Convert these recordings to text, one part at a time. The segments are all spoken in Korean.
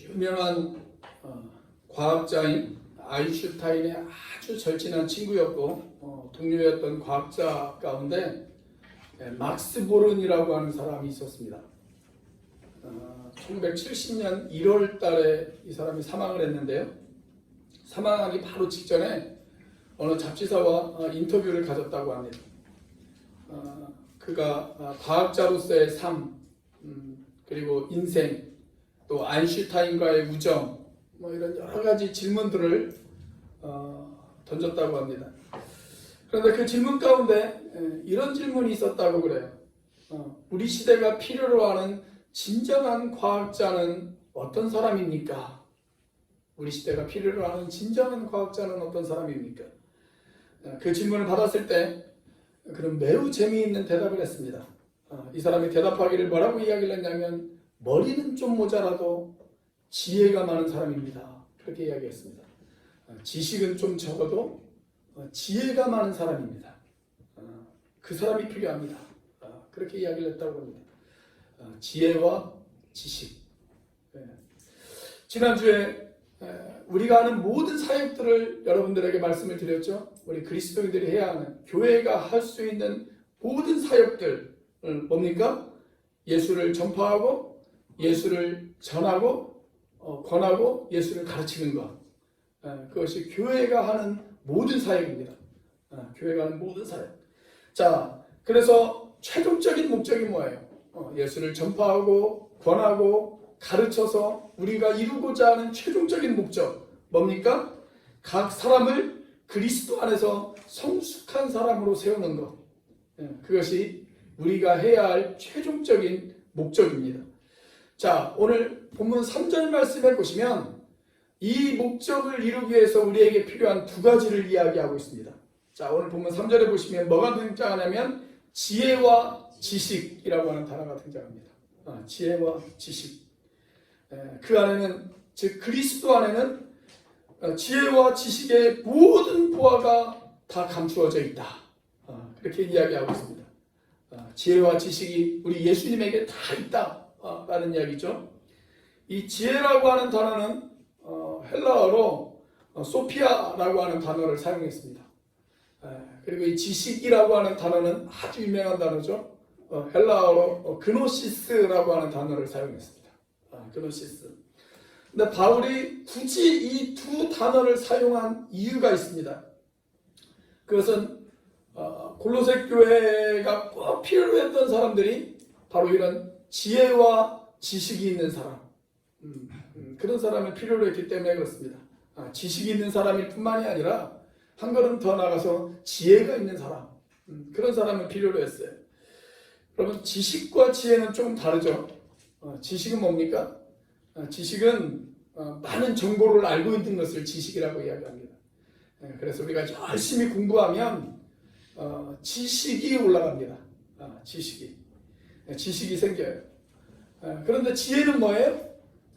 유명한 과학자인 아인슈타인의 아주 절친한 친구였고 동료였던 과학자 가운데 막스 보른이라고 하는 사람이 있었습니다. 1970년 1월 달에 이 사람이 사망을 했는데요. 사망하기 바로 직전에 어느 잡지사와 인터뷰를 가졌다고 합니다. 그가 과학자로서의 삶, 그리고 인생, 또 아인슈타인과의 우정, 이런 여러 가지 질문들을 던졌다고 합니다. 그런데 그 질문 가운데 이런 질문이 있었다고 그래요. 우리 시대가 필요로 하는 진정한 과학자는 어떤 사람입니까? 우리 시대가 필요로 하는 진정한 과학자는 어떤 사람입니까? 그 질문을 받았을 때 그는 매우 재미있는 대답을 했습니다. 이 사람이 대답하기를 뭐라고 이야기를 했냐면 머리는 좀 모자라도 지혜가 많은 사람입니다. 그렇게 이야기했습니다. 지식은 좀 적어도 지혜가 많은 사람입니다. 그 사람이 필요합니다. 그렇게 이야기를 했다고 합니다. 지혜와 지식. 지난주에 우리가 하는 모든 사역들을 여러분들에게 말씀을 드렸죠. 우리 그리스도인들이 해야 하는, 교회가 할 수 있는 모든 사역들 뭡니까? 예수를 전파하고 예수를 전하고 권하고 예수를 가르치는 것. 그것이 교회가 하는 모든 사역입니다. 교회가 하는 모든 사역. 자, 그래서 최종적인 목적이 뭐예요? 예수를 전파하고 권하고 가르쳐서 우리가 이루고자 하는 최종적인 목적 뭡니까? 각 사람을 그리스도 안에서 성숙한 사람으로 세우는 것. 그것이 우리가 해야 할 최종적인 목적입니다. 자, 오늘 본문 3절 말씀에 보시면 이 목적을 이루기 위해서 우리에게 필요한 두 가지를 이야기하고 있습니다. 자, 오늘 본문 3절에 보시면 뭐가 등장하냐면 지혜와 지식이라고 하는 단어가 등장합니다. 지혜와 지식. 그 안에는, 즉 그리스도 안에는 지혜와 지식의 모든 보화가 다 감추어져 있다. 그렇게 이야기하고 있습니다. 지혜와 지식이 우리 예수님에게 다 있다 라는 이야기죠. 이 지혜라고 하는 단어는 헬라어로 소피아라고 하는 단어를 사용했습니다. 그리고 이 지식이라고 하는 단어는 아주 유명한 단어죠. 헬라어로 그노시스라고 하는 단어를 사용했습니다. 그노시스. 근데 바울이 굳이 이 두 단어를 사용한 이유가 있습니다. 그것은 골로새 교회가 꼭 필요로 했던 사람들이 바로 이런 지혜와 지식이 있는 사람, 그런 사람을 필요로 했기 때문에 그렇습니다. 지식이 있는 사람일 뿐만이 아니라 한 걸음 더 나가서 지혜가 있는 사람, 그런 사람을 필요로 했어요. 그러면 지식과 지혜는 조금 다르죠. 지식은 뭡니까? 지식은 많은 정보를 알고 있는 것을 지식이라고 이야기합니다. 그래서 우리가 열심히 공부하면 지식이 올라갑니다. 지식이 생겨요. 그런데 지혜는 뭐예요?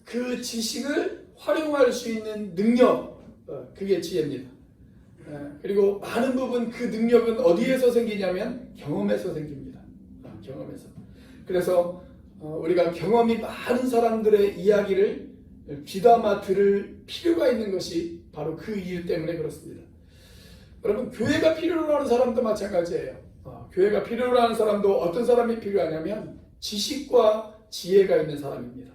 그 지식을 활용할 수 있는 능력, 그게 지혜입니다. 그리고 많은 부분 그 능력은 어디에서 생기냐면 경험에서 생깁니다. 경험에서. 그래서 우리가 경험이 많은 사람들의 이야기를 귀담아 들을 필요가 있는 것이 바로 그 이유 때문에 그렇습니다. 여러분, 교회가 필요로 하는 사람도 마찬가지예요. 교회가 필요로 하는 사람도 어떤 사람이 필요하냐면 지식과 지혜가 있는 사람입니다.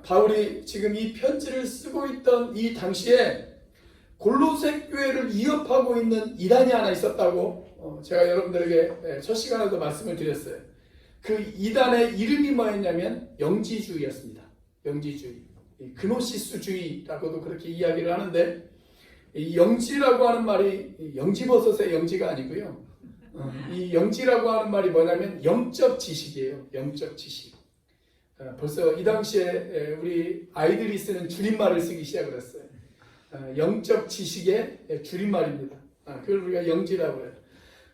바울이 지금 이 편지를 쓰고 있던 이 당시에 골로새 교회를 위협하고 있는 이단이 하나 있었다고 제가 여러분들에게 첫 시간에도 말씀을 드렸어요. 그 이단의 이름이 뭐였냐면 영지주의였습니다. 영지주의, 그노시스주의라고도 그렇게 이야기를 하는데, 이 영지라고 하는 말이 영지버섯의 영지가 아니고요. 이 영지라고 하는 말이 뭐냐면 영적 지식이에요. 영적 지식. 벌써 이 당시에 우리 아이들이 쓰는 줄임말을 쓰기 시작을 했어요. 영적 지식의 줄임말입니다. 그걸 우리가 영지라고 해요.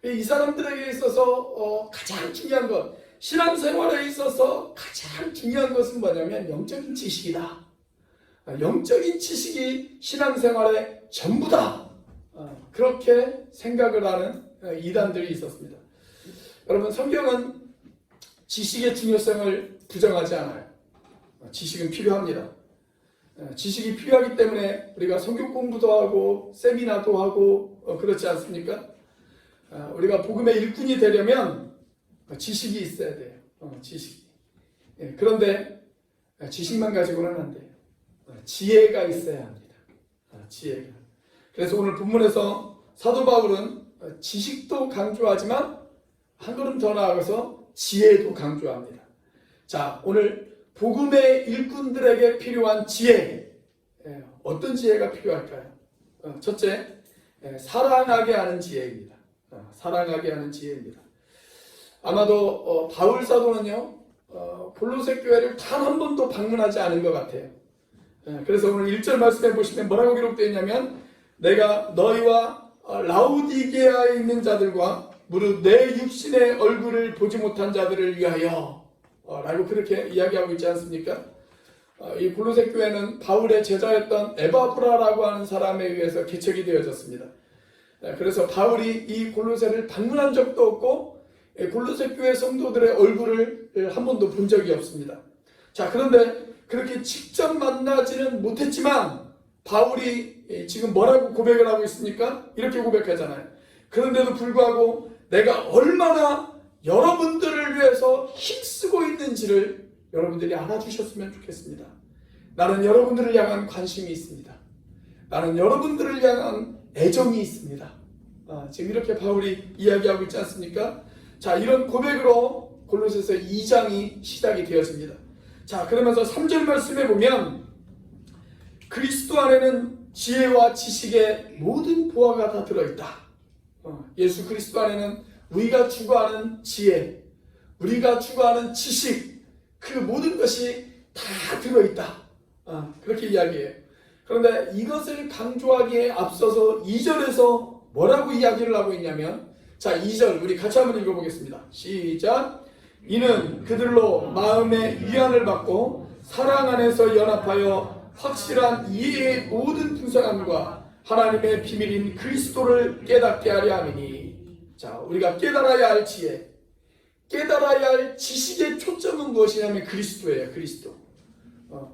이 사람들에게 있어서 가장 중요한 것, 신앙생활에 있어서 가장 중요한 것은 뭐냐면 영적인 지식이다. 영적인 지식이 신앙생활의 전부다. 그렇게 생각을 하는 이단들이 있었습니다. 여러분, 성경은 지식의 중요성을 부정하지 않아요. 지식은 필요합니다. 지식이 필요하기 때문에 우리가 성경 공부도 하고 세미나도 하고 그렇지 않습니까? 우리가 복음의 일꾼이 되려면 지식이 있어야 돼요. 지식이. 그런데 지식만 가지고는 안 돼요. 지혜가 있어야 합니다. 지혜가. 그래서 오늘 본문에서 사도 바울은 지식도 강조하지만 한 걸음 더 나아가서 지혜도 강조합니다. 자, 오늘 복음의 일꾼들에게 필요한 지혜, 어떤 지혜가 필요할까요? 첫째, 사랑하게 하는 지혜입니다. 사랑하게 하는 지혜입니다. 아마도 바울 사도는요, 골로새 교회를 단 한 번도 방문하지 않은 것 같아요. 그래서 오늘 1절 말씀해 보시면 뭐라고 기록되어 있냐면, 내가 너희와 라우디게아에 있는 자들과 무릇 내 육신의 얼굴을 보지 못한 자들을 위하여 라고 그렇게 이야기하고 있지 않습니까? 이 골로새 교회는 바울의 제자였던 에바브라라고 하는 사람에 의해서 개척이 되어졌습니다. 그래서 바울이 이 골로새를 방문한 적도 없고 골로새 교회 성도들의 얼굴을 한 번도 본 적이 없습니다. 자, 그런데 그렇게 직접 만나지는 못했지만 바울이 지금 뭐라고 고백을 하고 있습니까? 이렇게 고백하잖아요. 그런데도 불구하고 내가 얼마나 여러분들을 위해서 힘쓰고 있는지를 여러분들이 알아주셨으면 좋겠습니다. 나는 여러분들을 향한 관심이 있습니다. 나는 여러분들을 향한 애정이 있습니다. 지금 이렇게 바울이 이야기하고 있지 않습니까? 자, 이런 고백으로 골로새서 2장이 시작이 되었습니다. 자, 그러면서 3절 말씀에 보면 그리스도 안에는 지혜와 지식의 모든 보화가 다 들어있다. 예수 그리스도 안에는 우리가 추구하는 지혜, 우리가 추구하는 지식, 그 모든 것이 다 들어있다. 그렇게 이야기해요. 그런데 이것을 강조하기에 앞서서 2절에서 뭐라고 이야기를 하고 있냐면, 자, 2절 우리 같이 한번 읽어보겠습니다. 시작. 이는 그들로 마음의 위안을 받고 사랑 안에서 연합하여 확실한 이해의 모든 풍성함과 하나님의 비밀인 그리스도를 깨닫게 하려 함이니. 자, 우리가 깨달아야 할 지혜, 깨달아야 할 지식의 초점은 무엇이냐면 그리스도예요. 그리스도.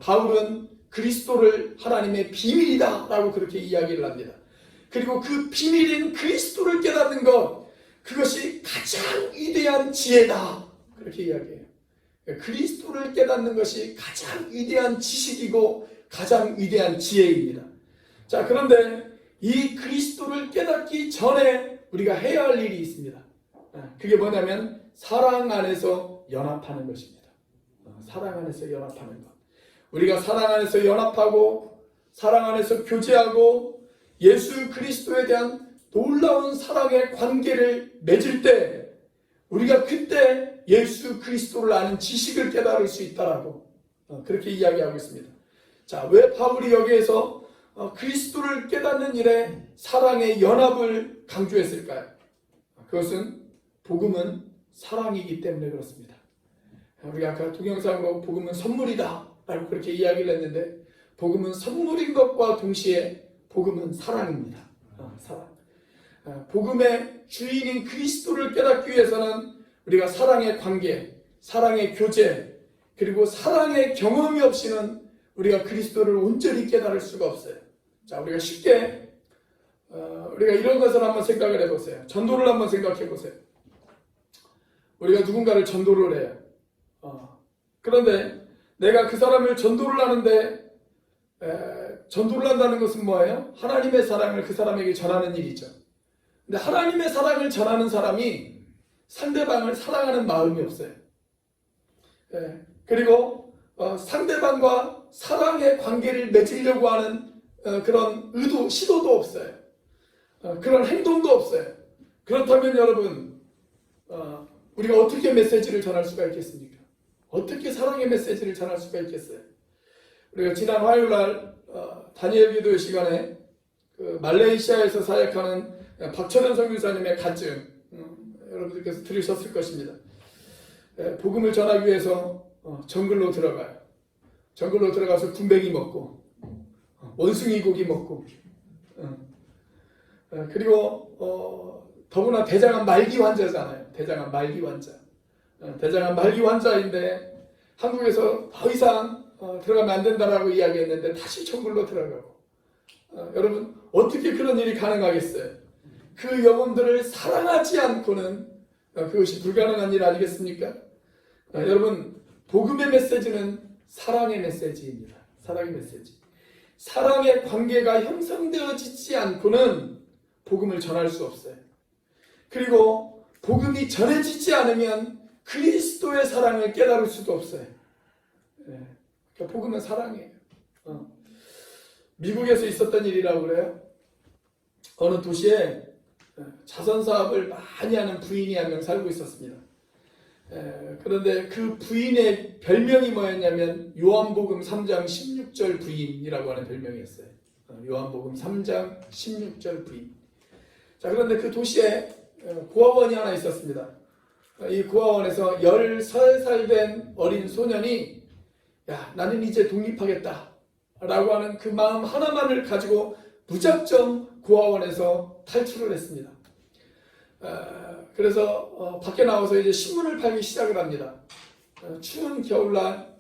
바울은 그리스도를 하나님의 비밀이다 라고 그렇게 이야기를 합니다. 그리고 그 비밀인 그리스도를 깨닫는 것, 그것이 가장 위대한 지혜다 그렇게 이야기해요. 그리스도를 깨닫는 것이 가장 위대한 지식이고 가장 위대한 지혜입니다. 자, 그런데 이 그리스도를 깨닫기 전에 우리가 해야 할 일이 있습니다. 그게 뭐냐면 사랑 안에서 연합하는 것입니다. 사랑 안에서 연합하는 것. 우리가 사랑 안에서 연합하고 사랑 안에서 교제하고 예수 그리스도에 대한 놀라운 사랑의 관계를 맺을 때 우리가 그때 예수 그리스도를 아는 지식을 깨달을 수 있다라고 그렇게 이야기하고 있습니다. 자, 왜 바울이 여기에서 그리스도를 깨닫는 일에 사랑의 연합을 강조했을까요? 그것은 복음은 사랑이기 때문에 그렇습니다. 우리가 아까 동영상으로 복음은 선물이다 라고 그렇게 이야기를 했는데, 복음은 선물인 것과 동시에 복음은 사랑입니다. 사랑. 복음의 주인인 그리스도를 깨닫기 위해서는 우리가 사랑의 관계, 사랑의 교제, 그리고 사랑의 경험이 없이는 우리가 그리스도를 온전히 깨달을 수가 없어요. 자, 우리가 쉽게 우리가 이런 것을 한번 생각을 해보세요. 전도를 한번 생각해 보세요. 우리가 누군가를 전도를 해요. 그런데 내가 그 사람을 전도를 하는데 전도를 한다는 것은 뭐예요? 하나님의 사랑을 그 사람에게 전하는 일이죠. 근데 하나님의 사랑을 전하는 사람이 상대방을 사랑하는 마음이 없어요. 그리고 상대방과 사랑의 관계를 맺으려고 하는 그런 의도, 시도도 없어요. 그런 행동도 없어요. 그렇다면 여러분, 우리가 어떻게 메시지를 전할 수가 있겠습니까? 어떻게 사랑의 메시지를 전할 수가 있겠어요? 우리가 지난 화요일날 다니엘 기도의 시간에 그 말레이시아에서 사역하는 박철현 선교사님의 간증 여러분들께서 들으셨을 것입니다. 복음을 전하기 위해서 정글로 들어가요. 정글로 들어가서 군뱅이 먹고 원숭이 고기 먹고 그리고 더구나 대장암 말기 환자잖아요. 대장암 말기 환자. 대장암 말기 환자인데 한국에서 더 이상 들어가면 안 된다라고 이야기했는데 다시 천국으로 들어가고. 여러분 어떻게 그런 일이 가능하겠어요? 그 영혼들을 사랑하지 않고는 그것이 불가능한 일 아니겠습니까? 여러분 복음의 메시지는 사랑의 메시지입니다. 사랑의 메시지. 사랑의 관계가 형성되어지지 않고는 복음을 전할 수 없어요. 그리고 복음이 전해지지 않으면 그리스도의 사랑을 깨달을 수도 없어요. 그러니까 복음은 사랑이에요. 미국에서 있었던 일이라고 그래요. 어느 도시에 자선 사업을 많이 하는 부인이 한 명 살고 있었습니다. 그런데 그 부인의 별명이 뭐였냐면 요한복음 3장 16절 부인이라고 하는 별명이었어요. 요한복음 3장 16절 부인. 자, 그런데 그 도시에 고아원이 하나 있었습니다. 이 고아원에서 13살 된 어린 소년이 야, 나는 이제 독립하겠다 라고 하는 그 마음 하나만을 가지고 무작정 고아원에서 탈출을 했습니다. 그래서 밖에 나와서 이제 신문을 팔기 시작을 합니다. 추운 겨울날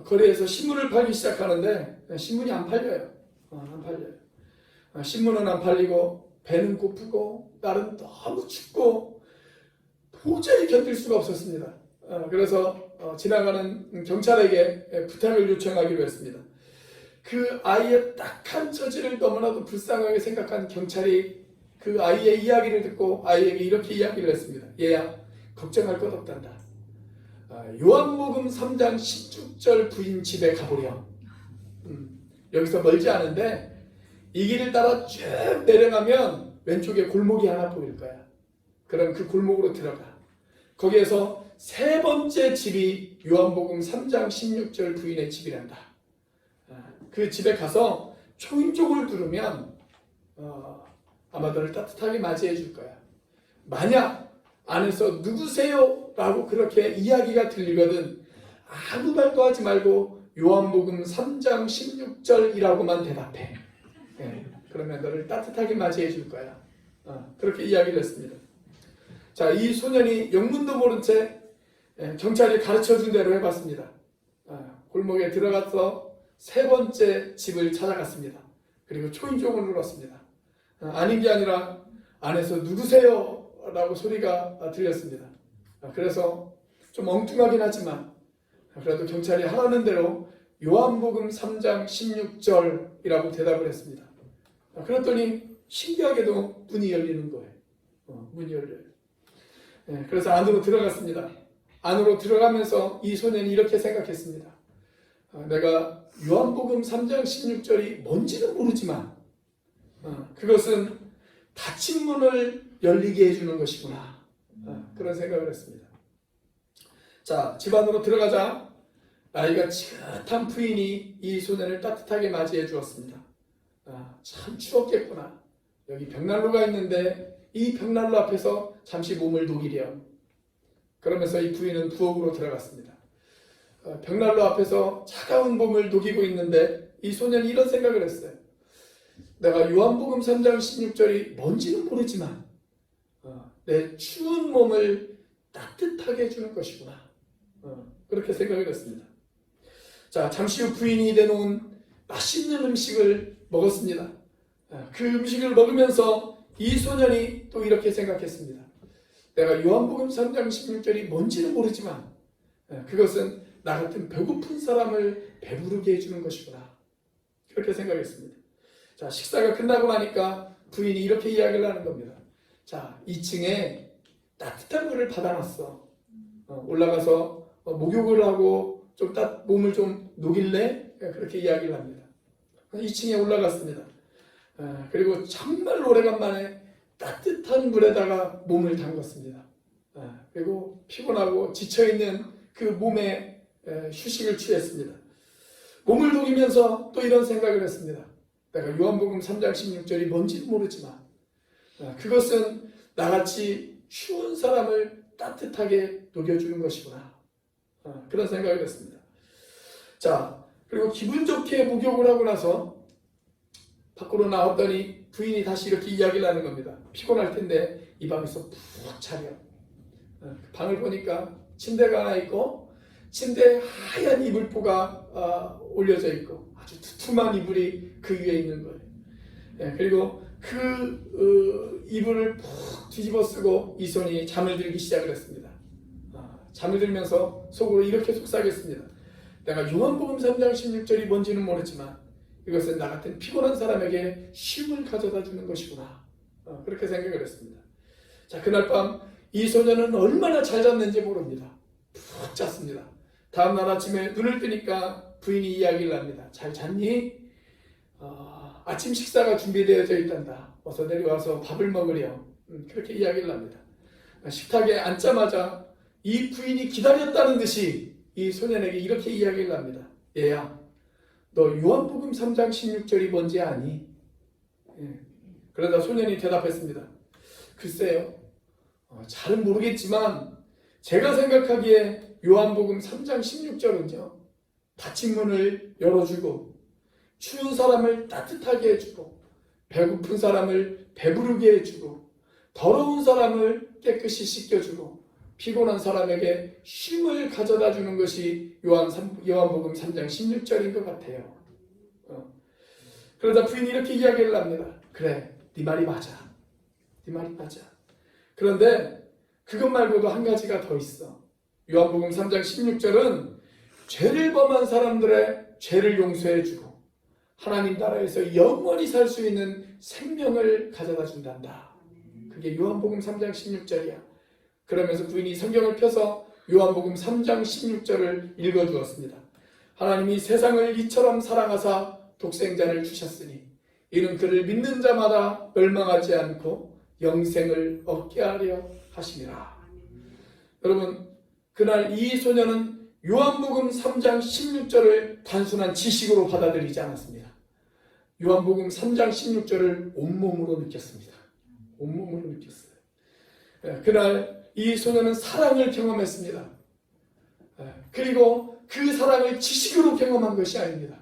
거리에서 신문을 팔기 시작하는데 신문이 안 팔려요. 안 팔려요. 신문은 안 팔리고 배는 고프고 날은 너무 춥고 도저히 견딜 수가 없었습니다. 그래서 지나가는 경찰에게 부탁을 요청하기로 했습니다. 그 아이의 딱한 처지를 너무나도 불쌍하게 생각한 경찰이 그 아이의 이야기를 듣고 아이에게 이렇게 이야기를 했습니다. 얘야, 걱정할 것 없단다. 요한복음 3장 16절 부인 집에 가보렴. 여기서 멀지 않은데 이 길을 따라 쭉 내려가면 왼쪽에 골목이 하나 보일 거야. 그럼 그 골목으로 들어가. 거기에서 세 번째 집이 요한복음 3장 16절 부인의 집이란다. 그 집에 가서 초인종을 누르면 아마 너를 따뜻하게 맞이해 줄 거야. 만약 안에서 누구세요? 라고 그렇게 이야기가 들리거든 아무 말도 하지 말고 요한복음 3장 16절이라고만 대답해. 그러면 너를 따뜻하게 맞이해 줄 거야. 그렇게 이야기를 했습니다. 자, 이 소년이 영문도 모른 채 경찰이 가르쳐준 대로 해봤습니다. 골목에 들어가서 세 번째 집을 찾아갔습니다. 그리고 초인종을 눌렀습니다. 아닌 게 아니라 안에서 누구세요? 라고 소리가 들렸습니다. 그래서 좀 엉뚱하긴 하지만 그래도 경찰이 하라는 대로 요한복음 3장 16절이라고 대답을 했습니다. 그랬더니 신기하게도 문이 열리는 거예요. 문이 열려요. 그래서 안으로 들어갔습니다. 안으로 들어가면서 이 소년이 이렇게 생각했습니다. 내가 요한복음 3장 16절이 뭔지는 모르지만 그것은 닫힌 문을 열리게 해주는 것이구나. 그런 생각을 했습니다. 자, 집 안으로 들어가자 나이가 지긋한 부인이 이 소년을 따뜻하게 맞이해 주었습니다. 참 추웠겠구나. 여기 벽난로가 있는데 이 벽난로 앞에서 잠시 몸을 녹이렴. 그러면서 이 부인은 부엌으로 들어갔습니다. 벽난로 앞에서 차가운 몸을 녹이고 있는데 이 소년이 이런 생각을 했어요. 내가 요한복음 3장 16절이 뭔지는 모르지만 내 추운 몸을 따뜻하게 해주는 것이구나. 그렇게 생각을 했습니다. 자, 잠시 후 부인이 내놓은 맛있는 음식을 먹었습니다. 그 음식을 먹으면서 이 소년이 또 이렇게 생각했습니다. 내가 요한복음 3장 16절이 뭔지는 모르지만 그것은 나 같은 배고픈 사람을 배부르게 해주는 것이구나. 그렇게 생각했습니다. 자, 식사가 끝나고 나니까 부인이 이렇게 이야기를 하는 겁니다. 자, 2층에 따뜻한 물을 받아놨어. 올라가서 목욕을 하고 좀 몸을 좀 녹일래? 그렇게 이야기를 합니다. 2층에 올라갔습니다. 그리고 정말 오래간만에 따뜻한 물에다가 몸을 담갔습니다. 그리고 피곤하고 지쳐있는 그 몸에 휴식을 취했습니다. 몸을 녹이면서 또 이런 생각을 했습니다. 내가 요한복음 3장 16절이 뭔지는 모르지만 그것은 나같이 추운 사람을 따뜻하게 녹여주는 것이구나. 그런 생각을 했습니다. 자, 그리고 기분 좋게 목욕을 하고 나서 밖으로 나왔더니 부인이 다시 이렇게 이야기를 하는 겁니다. 피곤할 텐데 이 방에서 푹 자렴. 방을 보니까 침대가 하나 있고 침대에 하얀 이불포가 올려져 있고 아주 두툼한 이불이 그 위에 있는 거예요. 그리고 그 이불을 푹 뒤집어 쓰고 이손이 잠을 들기 시작을 했습니다. 잠을 들면서 속으로 이렇게 속삭였습니다. 내가 요한복음 3장 16절이 뭔지는 모르지만 이것은 나 같은 피곤한 사람에게 쉼을 가져다 주는 것이구나. 그렇게 생각을 했습니다. 자, 그날 밤 이 소녀는 얼마나 잘 잤는지 모릅니다. 푹 잤습니다. 다음날 아침에 눈을 뜨니까 부인이 이야기를 합니다. 잘 잤니? 아침 식사가 준비되어져 있단다. 어서 내려와서 밥을 먹으렴. 그렇게 이야기를 합니다. 식탁에 앉자마자 이 부인이 기다렸다는 듯이 이 소년에게 이렇게 이야기를 합니다. 얘야, 너 요한복음 3장 16절이 뭔지 아니? 그러다 소년이 대답했습니다. 글쎄요, 잘은 모르겠지만 제가 생각하기에 요한복음 3장 16절은요, 닫힌 문을 열어주고 추운 사람을 따뜻하게 해주고 배고픈 사람을 배부르게 해주고 더러운 사람을 깨끗이 씻겨주고 피곤한 사람에게 쉼을 가져다 주는 것이 요한복음 3장 16절인 것 같아요. 그러다 부인이 이렇게 이야기를 합니다. 그래, 네 말이 맞아. 네 말이 맞아. 그런데 그것 말고도 한 가지가 더 있어. 요한복음 3장 16절은 죄를 범한 사람들의 죄를 용서해주고 하나님 나라에서 영원히 살 수 있는 생명을 가져다 준단다. 그게 요한복음 3장 16절이야. 그러면서 부인이 성경을 펴서 요한복음 3장 16절을 읽어주었습니다. 하나님이 세상을 이처럼 사랑하사 독생자를 주셨으니 이는 그를 믿는 자마다 멸망하지 않고 영생을 얻게 하려 하심이라. 여러분, 그날 이 소녀는 요한복음 3장 16절을 단순한 지식으로 받아들이지 않았습니다. 요한복음 3장 16절을 온몸으로 느꼈습니다. 온몸으로 느꼈어요. 그날 이 소녀는 사랑을 경험했습니다. 그리고 그 사랑을 지식으로 경험한 것이 아닙니다.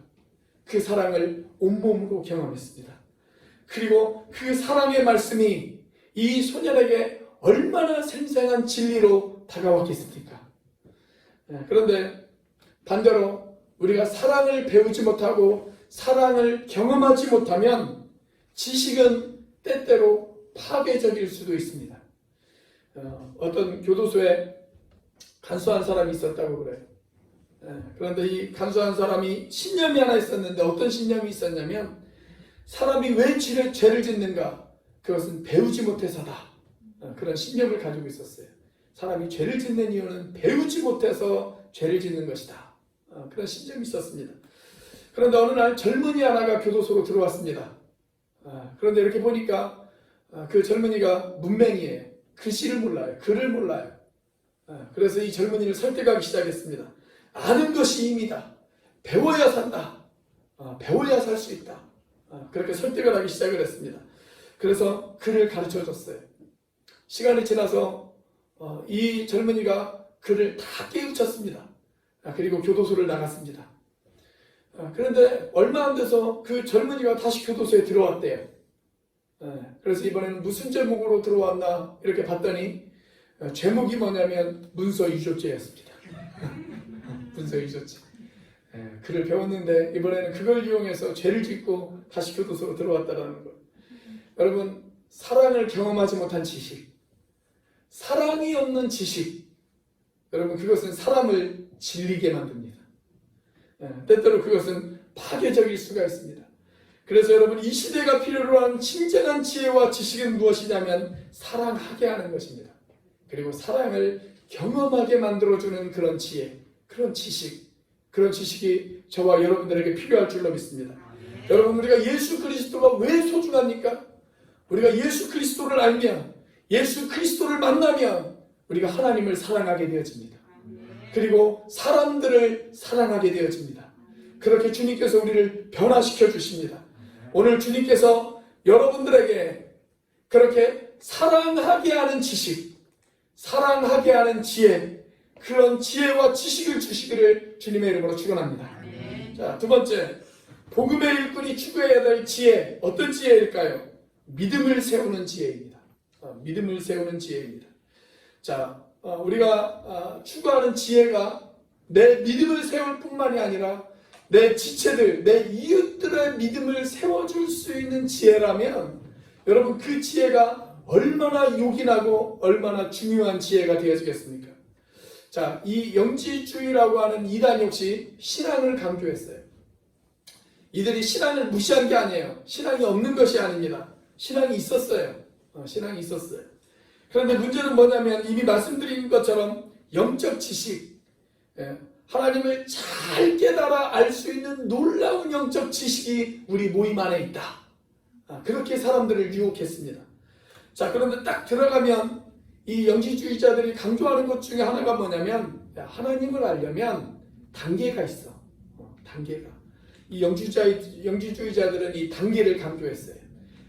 그 사랑을 온몸으로 경험했습니다. 그리고 그 사랑의 말씀이 이 소년에게 얼마나 생생한 진리로 다가왔겠습니까? 그런데 반대로 우리가 사랑을 배우지 못하고 사랑을 경험하지 못하면 지식은 때때로 파괴적일 수도 있습니다. 어떤 교도소에 간수한 사람이 있었다고 그래요. 그런데 이 간수한 사람이 신념이 하나 있었는데 어떤 신념이 있었냐면 사람이 왜 죄를 짓는가? 그것은 배우지 못해서다. 그런 신념을 가지고 있었어요. 사람이 죄를 짓는 이유는 배우지 못해서 죄를 짓는 것이다. 그런 신념이 있었습니다. 그런데 어느 날 젊은이 하나가 교도소로 들어왔습니다. 그런데 이렇게 보니까 그 젊은이가 문맹이에요. 글씨를 몰라요. 글을 몰라요. 그래서 이 젊은이를 설득하기 시작했습니다. 아는 것이 힘이다. 배워야 산다. 배워야 살 수 있다. 그렇게 설득을 하기 시작을 했습니다. 그래서 글을 가르쳐 줬어요. 시간이 지나서 이 젊은이가 글을 다 깨우쳤습니다. 그리고 교도소를 나갔습니다. 그런데 얼마 안 돼서 그 젊은이가 다시 교도소에 들어왔대요. 그래서 이번에는 무슨 제목으로 들어왔나 이렇게 봤더니 제목이 뭐냐면 문서유조죄였습니다. 문서유조죄. 글을 배웠는데 이번에는 그걸 이용해서 죄를 짓고 다시 교도소로 들어왔다는 것. 여러분, 사랑을 경험하지 못한 지식, 사랑이 없는 지식, 여러분 그것은 사람을 질리게 만듭니다. 때때로 그것은 파괴적일 수가 있습니다. 그래서 여러분, 이 시대가 필요로 하는 진정한 지혜와 지식은 무엇이냐면 사랑하게 하는 것입니다. 그리고 사랑을 경험하게 만들어주는 그런 지혜, 그런 지식, 그런 지식이 저와 여러분들에게 필요할 줄로 믿습니다. 여러분, 우리가 예수 그리스도가 왜 소중합니까? 우리가 예수 그리스도를 알면, 예수 그리스도를 만나면 우리가 하나님을 사랑하게 되어집니다. 그리고 사람들을 사랑하게 되어집니다. 그렇게 주님께서 우리를 변화시켜 주십니다. 오늘 주님께서 여러분들에게 그렇게 사랑하게 하는 지식, 사랑하게 하는 지혜, 그런 지혜와 지식을 주시기를 주님의 이름으로 축원합니다. 자, 두 번째, 복음의 일꾼이 추구해야 될 지혜, 어떤 지혜일까요? 믿음을 세우는 지혜입니다. 믿음을 세우는 지혜입니다. 자, 우리가 추구하는 지혜가 내 믿음을 세울 뿐만이 아니라 내 지체들, 내 이웃들의 믿음을 세워줄 수 있는 지혜라면 여러분 그 지혜가 얼마나 요긴하고 얼마나 중요한 지혜가 되어지겠습니까? 자, 이 영지주의라고 하는 이단 역시 신앙을 강조했어요. 이들이 신앙을 무시한 게 아니에요. 신앙이 없는 것이 아닙니다. 신앙이 있었어요. 신앙이 있었어요. 그런데 문제는 뭐냐면 이미 말씀드린 것처럼 영적 지식, 하나님을 잘 깨달아 알 수 있는 놀라운 영적 지식이 우리 모임 안에 있다. 그렇게 사람들을 유혹했습니다. 자, 그런데 딱 들어가면 이 영지주의자들이 강조하는 것 중에 하나가 뭐냐면 하나님을 알려면 단계가 있어. 단계가. 이 영지주의자들은 이 단계를 강조했어요.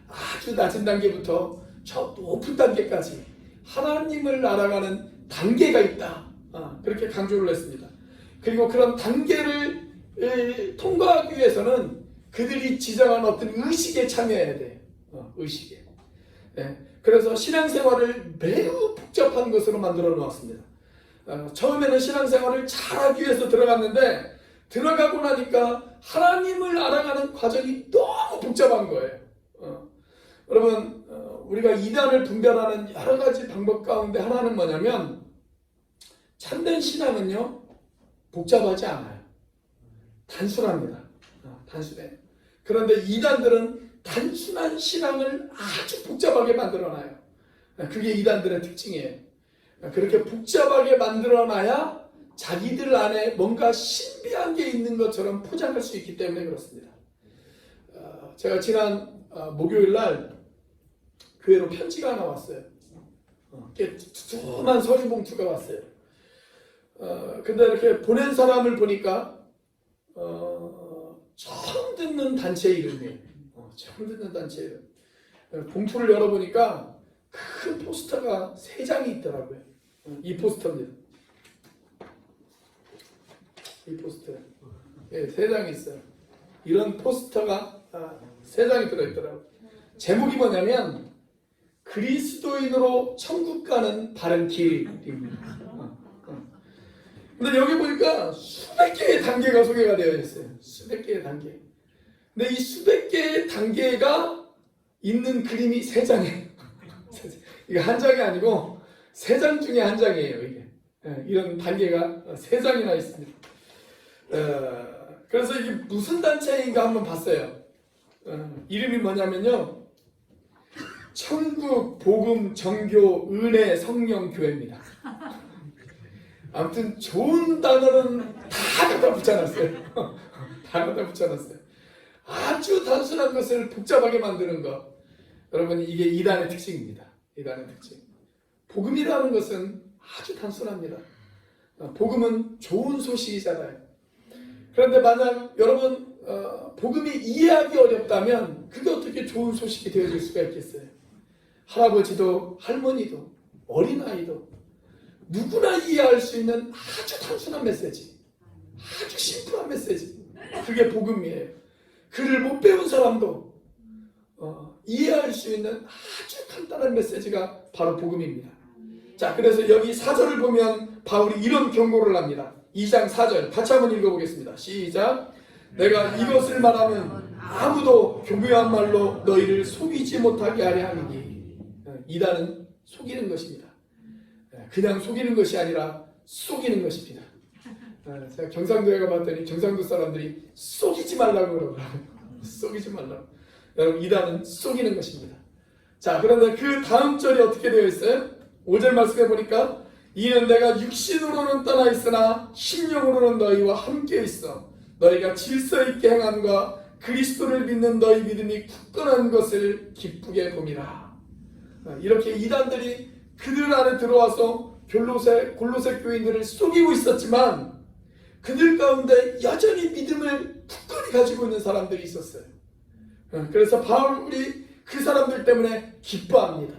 아주 낮은 단계부터 저 높은 단계까지 하나님을 알아가는 단계가 있다. 그렇게 강조를 했습니다. 그리고 그런 단계를 통과하기 위해서는 그들이 지정한 어떤 의식에 참여해야 돼요. 의식에. 그래서 신앙생활을 매우 복잡한 것으로 만들어 놓았습니다. 처음에는 신앙생활을 잘하기 위해서 들어갔는데 들어가고 나니까 하나님을 알아가는 과정이 너무 복잡한 거예요. 여러분, 우리가 이단을 분별하는 여러 가지 방법 가운데 하나는 뭐냐면 참된 신앙은요 복잡하지 않아요. 단순합니다. 단순해요. 그런데 이단들은 단순한 신앙을 아주 복잡하게 만들어놔요. 그게 이단들의 특징이에요. 그렇게 복잡하게 만들어놔야 자기들 안에 뭔가 신비한 게 있는 것처럼 포장할 수 있기 때문에 그렇습니다. 제가 지난 목요일 날 교회로 편지가 하나 왔어요. 두툼한 서류 봉투가 왔어요. 근데 이렇게 보낸 사람을 보니까 처음 듣는 단체 이름이에요. 처음 듣는 단체 이름. 봉투를 열어보니까 큰 포스터가 3장이 있더라고요. 이 포스터입니다. 이 포스터. 3장이 있어요. 이런 포스터가 3장이 들어있더라고요. 제목이 뭐냐면 그리스도인으로 천국 가는 바른 길입니다. 근데 여기 보니까 수백 개의 단계가 소개가 되어 있어요. 수백 개의 단계. 근데 이 수백 개의 단계가 있는 그림이 3장이에요. 이게 한 장이 아니고 3장 중에 한 장이에요. 이게. 이런 단계가 3장이나 있습니다. 그래서 이게 무슨 단체인가 한번 봤어요. 이름이 뭐냐면요. 천국, 복음, 정교, 은혜, 성령, 교회입니다. 아무튼 좋은 단어는 다 갖다 붙여놨어요. 다 갖다 붙여놨어요. 아주 단순한 것을 복잡하게 만드는 것. 여러분 이게 이단의 특징입니다. 이단의 특징. 복음이라는 것은 아주 단순합니다. 복음은 좋은 소식이잖아요. 그런데 만약 여러분 복음이 이해하기 어렵다면 그게 어떻게 좋은 소식이 되어질 수가 있겠어요? 할아버지도 할머니도 어린아이도 누구나 이해할 수 있는 아주 단순한 메시지, 아주 심플한 메시지, 그게 복음이에요. 글을 못 배운 사람도 이해할 수 있는 아주 간단한 메시지가 바로 복음입니다. 자, 그래서 여기 4절을 보면 바울이 이런 경고를 합니다. 2장 4절 같이 한번 읽어보겠습니다. 시작. 내가 이것을 말하면 아무도 교묘한 말로 너희를 속이지 못하게 하려 하니. 이단은 속이는 것입니다. 그냥 속이는 것이 아니라 속이는 것입니다. 제가 경상도에 가봤더니 경상도 사람들이 속이지 말라고 그러더라고요. 속이지 말라고. 여러분 이단은 속이는 것입니다. 자, 그런데 그 다음 절이 어떻게 되어 있어요? 5절 말씀해 보니까 이는 내가 육신으로는 떠나 있으나 심령으로는 너희와 함께 있어 너희가 질서 있게 행함과 그리스도를 믿는 너희 믿음이 굳건한 것을 기쁘게 봄이라. 이렇게 이단들이 그들 안에 들어와서 골로새 교인들을 속이고 있었지만 그들 가운데 여전히 믿음을 굳건히 가지고 있는 사람들이 있었어요. 그래서 바울이 그 사람들 때문에 기뻐합니다.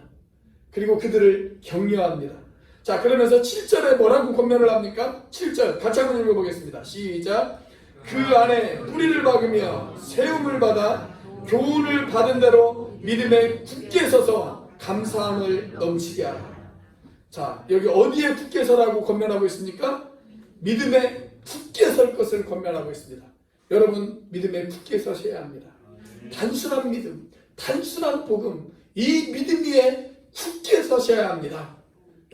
그리고 그들을 격려합니다. 자, 그러면서 7절에 뭐라고 권면을 합니까? 7절 같이 한번 읽어보겠습니다. 시작. 그 안에 뿌리를 박으며 세움을 받아 교훈을 받은 대로 믿음에 굳게 서서 감사함을 넘치게 하라. 자, 여기 어디에 굳게 서라고 권면하고 있습니까? 믿음에 굳게 설 것을 권면하고 있습니다. 여러분 믿음에 굳게 서셔야 합니다. 단순한 믿음, 단순한 복음, 이 믿음 위에 굳게 서셔야 합니다.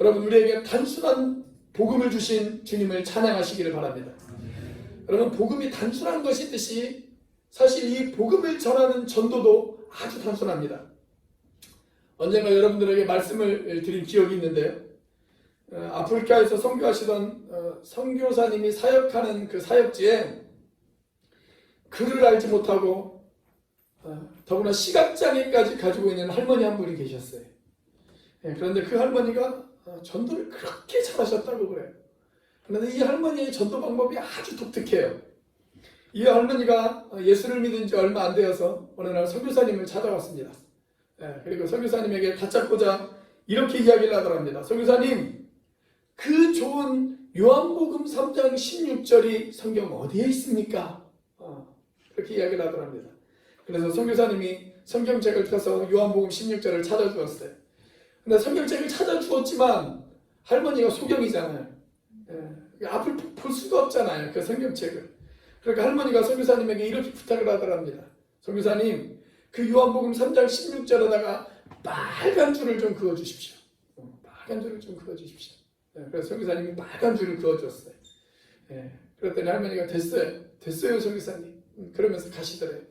여러분 우리에게 단순한 복음을 주신 주님을 찬양하시기를 바랍니다. 여러분 복음이 단순한 것이듯이 사실 이 복음을 전하는 전도도 아주 단순합니다. 언젠가 여러분들에게 말씀을 드린 기억이 있는데요. 아프리카에서 선교하시던 선교사님이 사역하는 그 사역지에 글을 알지 못하고 더구나 시각장애까지 가지고 있는 할머니 한 분이 계셨어요. 그런데 그 할머니가 전도를 그렇게 잘하셨다고 그래요. 그런데 이 할머니의 전도 방법이 아주 독특해요. 이 할머니가 예수를 믿은 지 얼마 안 되어서 어느 날 선교사님을 찾아왔습니다. 그리고 선교사님에게 다짜고짜 이렇게 이야기를 하더랍니다. 선교사님, 그 좋은 요한복음 3장 16절이 성경 어디에 있습니까? 그렇게 이야기를 하더랍니다. 그래서 선교사님이 성경책을 펴서 요한복음 16절을 찾아주었어요. 근데 성경책을 찾아주었지만 할머니가 소경이잖아요. 앞을 볼 수가 없잖아요. 그 성경책을. 그러니까 할머니가 선교사님에게 이렇게 부탁을 하더랍니다. 선교사님, 그 요한복음 3장 16절에다가 빨간 줄을 좀 그어주십시오. 빨간 줄을 좀 그어주십시오. 그래서 선교사님이 빨간 줄을 그어줬어요. 그랬더니 할머니가 됐어요 선교사님. 그러면서 가시더래요.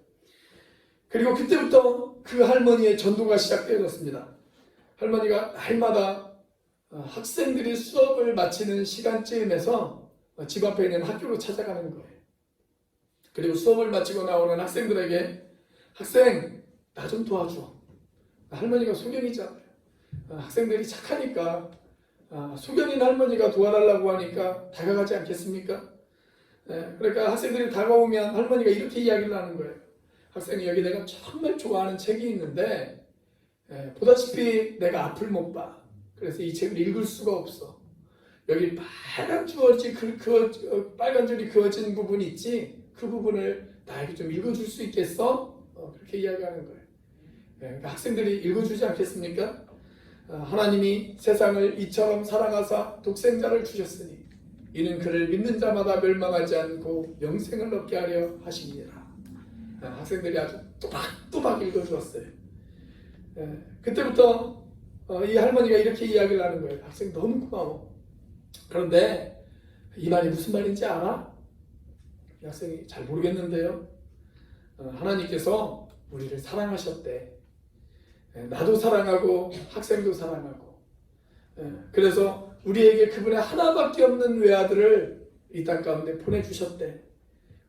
그리고 그때부터 그 할머니의 전도가 시작되었습니다. 할머니가 날마다 학생들이 수업을 마치는 시간쯤에서 집 앞에 있는 학교로 찾아가는 거예요. 그리고 수업을 마치고 나오는 학생들에게 학생, 나 좀 도와줘. 할머니가 소경이잖아요. 학생들이 착하니까 소경인 할머니가 도와달라고 하니까 다가가지 않겠습니까? 그러니까 학생들이 다가오면 할머니가 이렇게 이야기를 하는 거예요. 학생이 여기 내가 정말 좋아하는 책이 있는데 보다시피 내가 앞을 못 봐. 그래서 이 책을 읽을 수가 없어. 여기 빨간 줄이 그어진 부분이 있지? 그 부분을 나에게 좀 읽어줄 수 있겠어? 그렇게 이야기하는 거예요. 그러니까 학생들이 읽어주지 않겠습니까? 하나님이 세상을 이처럼 사랑하사 독생자를 주셨으니 이는 그를 믿는 자마다 멸망하지 않고 영생을 얻게 하려 하십니다. 학생들이 아주 또박또박 읽어주었어요. 그때부터 이 할머니가 이렇게 이야기를 하는 거예요. 학생 너무 고마워. 그런데 이 말이 무슨 말인지 알아? 이 학생이 잘 모르겠는데요. 하나님께서 우리를 사랑하셨대. 나도 사랑하고 학생도 사랑하고. 그래서 우리에게 그분의 하나밖에 없는 외아들을 이 땅 가운데 보내주셨대.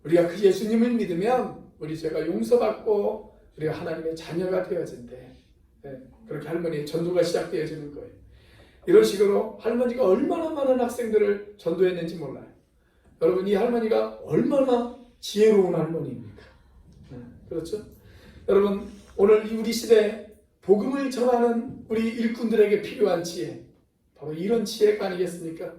우리가 그 예수님을 믿으면 우리 죄가 용서받고 우리가 하나님의 자녀가 되어진대. 그렇게 할머니의 전도가 시작되어지는 거예요. 이런 식으로 할머니가 얼마나 많은 학생들을 전도했는지 몰라요. 여러분 이 할머니가 얼마나 지혜로운 할머니입니까? 그렇죠? 여러분 오늘 우리 시대에 복음을 전하는 우리 일꾼들에게 필요한 지혜, 바로 이런 지혜가 아니겠습니까?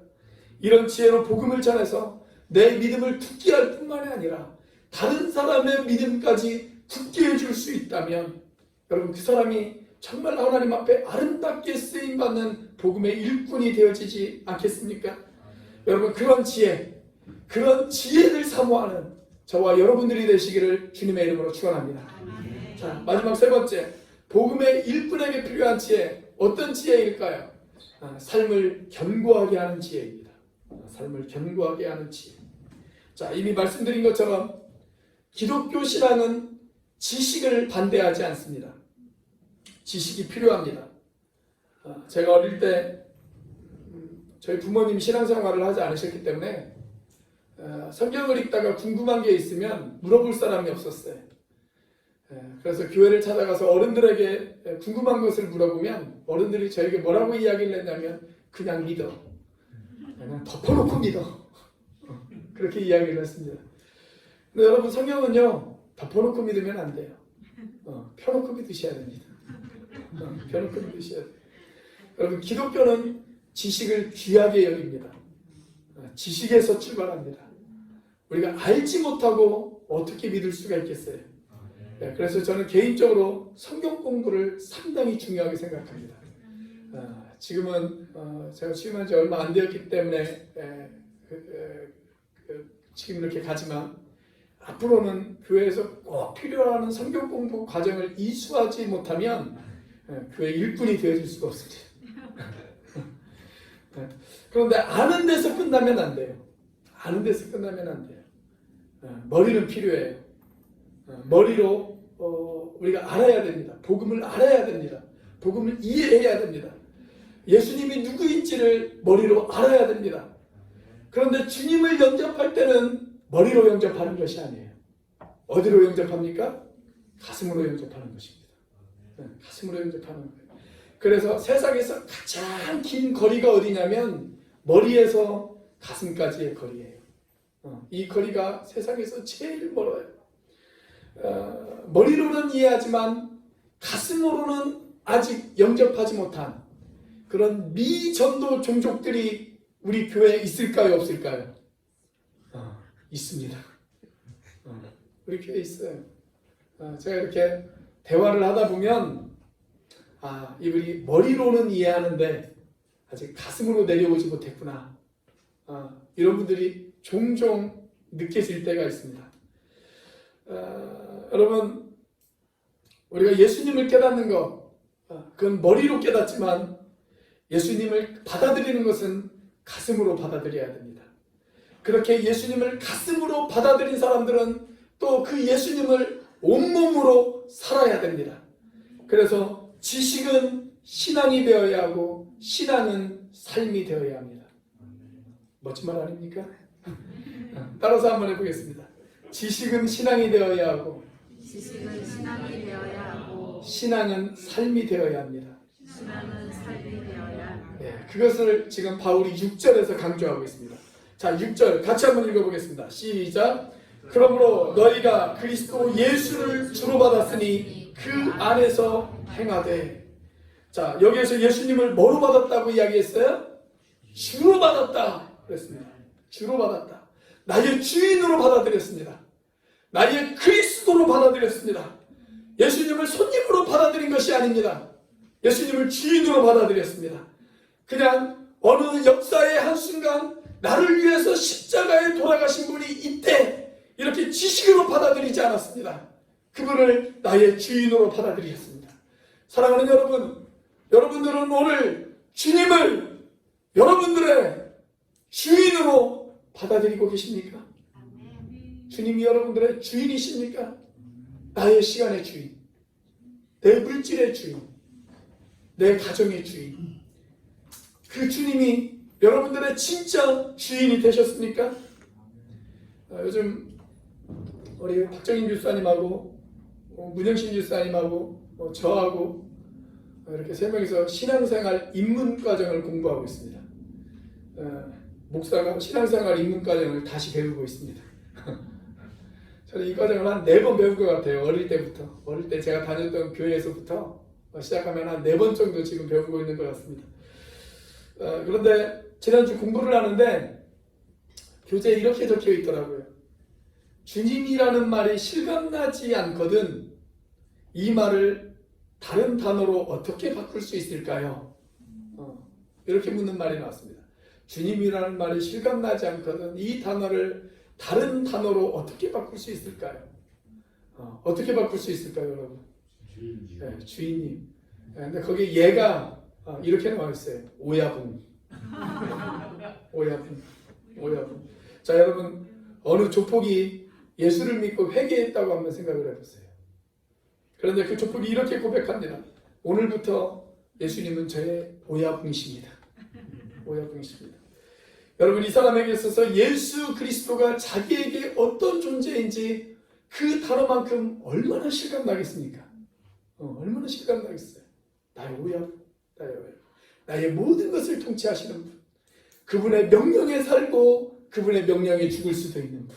이런 지혜로 복음을 전해서 내 믿음을 굳게 할 뿐만이 아니라 다른 사람의 믿음까지 굳게 해줄 수 있다면 여러분 그 사람이 정말 하나님 앞에 아름답게 쓰임받는 복음의 일꾼이 되어지지 않겠습니까? 여러분 그런 지혜를 사모하는 저와 여러분들이 되시기를 주님의 이름으로 축원합니다. 자, 마지막 세 번째, 복음의 일꾼에게 필요한 지혜, 어떤 지혜일까요? 삶을 견고하게 하는 지혜입니다. 삶을 견고하게 하는 지혜. 자, 이미 말씀드린 것처럼 기독교 신앙은 지식을 반대하지 않습니다. 지식이 필요합니다. 제가 어릴 때 저희 부모님 신앙생활을 하지 않으셨기 때문에 성경을 읽다가 궁금한 게 있으면 물어볼 사람이 없었어요. 그래서 교회를 찾아가서 어른들에게 궁금한 것을 물어보면 어른들이 저에게 뭐라고 이야기를 했냐면 그냥 믿어. 그냥 덮어놓고 믿어. 그렇게 이야기를 했습니다. 근데 여러분 성경은요 덮어놓고 믿으면 안 돼요. 펴놓고 믿으셔야 됩니다. 펴놓고 믿으셔야 돼요. 여러분 기독교는 지식을 귀하게 여깁니다. 지식에서 출발합니다. 우리가 알지 못하고 어떻게 믿을 수가 있겠어요? 그래서 저는 개인적으로 성경 공부를 상당히 중요하게 생각합니다. 지금은 제가 취임한 지 얼마 안 되었기 때문에 지금 이렇게 가지만 앞으로는 교회에서 꼭 필요한 성경 공부 과정을 이수하지 못하면 교회 일꾼이 되어줄 수가 없습니다. 그런데 아는 데서 끝나면 안 돼요. 아는 데서 끝나면 안 돼요. 머리는 필요해요. 머리로 우리가 알아야 됩니다. 복음을 알아야 됩니다. 복음을 이해해야 됩니다. 예수님이 누구인지를 머리로 알아야 됩니다. 그런데 주님을 영접할 때는 머리로 영접하는 것이 아니에요. 어디로 영접합니까? 가슴으로 영접하는 것입니다. 가슴으로 영접하는 거예요. 그래서 세상에서 가장 긴 거리가 어디냐면 머리에서 가슴까지의 거리예요. 이 거리가 세상에서 제일 멀어요. 머리로는 이해하지만 가슴으로는 아직 영접하지 못한 그런 미전도 종족들이 우리 교회에 있을까요? 없을까요? 있습니다. 우리 교회에 있어요. 제가 이렇게 대화를 하다 보면 이분이 머리로는 이해하는데 아직 가슴으로 내려오지 못했구나. 이런 분들이 종종 느껴질 때가 있습니다. 여러분, 우리가 예수님을 깨닫는 것, 그건 머리로 깨닫지만 예수님을 받아들이는 것은 가슴으로 받아들여야 됩니다. 그렇게 예수님을 가슴으로 받아들인 사람들은 또 그 예수님을 온몸으로 살아야 됩니다. 그래서 지식은 신앙이 되어야 하고 신앙은 삶이 되어야 합니다. 멋진 말 아닙니까? 따라서 한번 해보겠습니다. 지식은 신앙이 되어야 하고 지식은 신앙이 되어야 하고 신앙은 삶이 되어야 합니다. 신앙은 삶이 되어야 합니다. 네, 그것을 지금 바울이 6절에서 강조하고 있습니다. 자, 6절 같이 한번 읽어보겠습니다. 시작. 그러므로 너희가 그리스도 예수를 주로 받았으니 그 안에서 행하되. 자, 여기에서 예수님을 뭐로 받았다고 이야기했어요? 주로 받았다 그랬습니다. 주로 받았다. 나의 주인으로 받아들였습니다. 나의 그리스도로 받아들였습니다. 예수님을 손님으로 받아들인 것이 아닙니다. 예수님을 주인으로 받아들였습니다. 그냥 어느 역사의 한순간 나를 위해서 십자가에 돌아가신 분이 이때 이렇게 지식으로 받아들이지 않았습니다. 그분을 나의 주인으로 받아들였습니다. 사랑하는 여러분, 여러분들은 오늘 주님을 여러분들의 주인으로 받아들이고 계십니까? 주님이 여러분들의 주인이십니까? 나의 시간의 주인, 내 물질의 주인, 내 가정의 주인. 그 주님이 여러분들의 진짜 주인이 되셨습니까? 요즘 우리 박정인 교사님하고 문영신 교사님하고 저하고 이렇게 세 명이서 신앙생활 입문과정을 공부하고 있습니다. 목사가 신앙생활 입문과정을 다시 배우고 있습니다. 저는 이 과정을 한 4번 배운 것 같아요. 어릴 때부터. 어릴 때 제가 다녔던 교회에서부터 시작하면 한 4번 정도 지금 배우고 있는 것 같습니다. 그런데 지난주 공부를 하는데 교재에 이렇게 적혀 있더라고요. 주님이라는 말이 실감나지 않거든 이 말을 다른 단어로 어떻게 바꿀 수 있을까요? 이렇게 묻는 말이 나왔습니다. 주님이라는 말이 실감나지 않거든 이 단어를 다른 단어로 어떻게 바꿀 수 있을까요? 어떻게 바꿀 수 있을까요, 여러분? 주인님. 네, 주인님. 근데 거기 얘가 이렇게 나와 있어요. 오야분. 오야분. 오야분. 자, 여러분, 어느 조폭이 예수를 믿고 회개했다고 한번 생각을 해보세요. 그런데 그 조폭이 이렇게 고백합니다. 오늘부터 예수님은 저의 오야분이십니다. 오야분이십니다. 여러분, 이 사람에게 있어서 예수 그리스도가 자기에게 어떤 존재인지 그 단어만큼 얼마나 실감나겠습니까? 얼마나 실감나겠어요. 나의 오야분, 나의 오야분. 나의 모든 것을 통치하시는 분. 그분의 명령에 살고 그분의 명령에 죽을 수도 있는 분.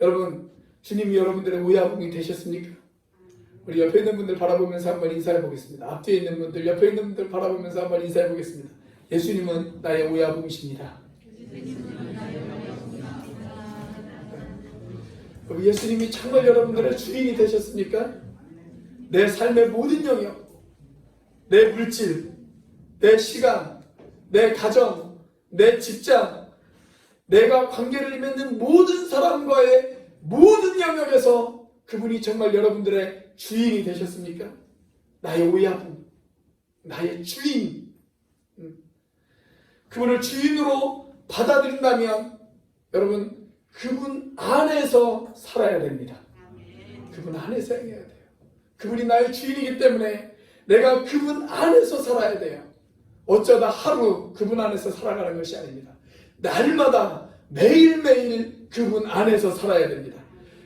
여러분, 주님이 여러분들의 오야분이 되셨습니까? 우리 옆에 있는 분들 바라보면서 한번 인사해 보겠습니다. 앞뒤에 있는 분들, 옆에 있는 분들 바라보면서 한번 인사해 보겠습니다. 예수님은 나의 오야분이십니다. 예수님이 정말 여러분들의 주인이 되셨습니까? 내 삶의 모든 영역, 내 물질, 내 시간, 내 가정, 내 직장, 내가 관계를 맺는 모든 사람과의 모든 영역에서 그분이 정말 여러분들의 주인이 되셨습니까? 나의 오야분, 나의 주인. 그분을 주인으로 받아들인다면 여러분 그분 안에서 살아야 됩니다. 그분 안에서 행해야 돼요. 그분이 나의 주인이기 때문에 내가 그분 안에서 살아야 돼요. 어쩌다 하루 그분 안에서 살아가는 것이 아닙니다. 날마다 매일매일 그분 안에서 살아야 됩니다.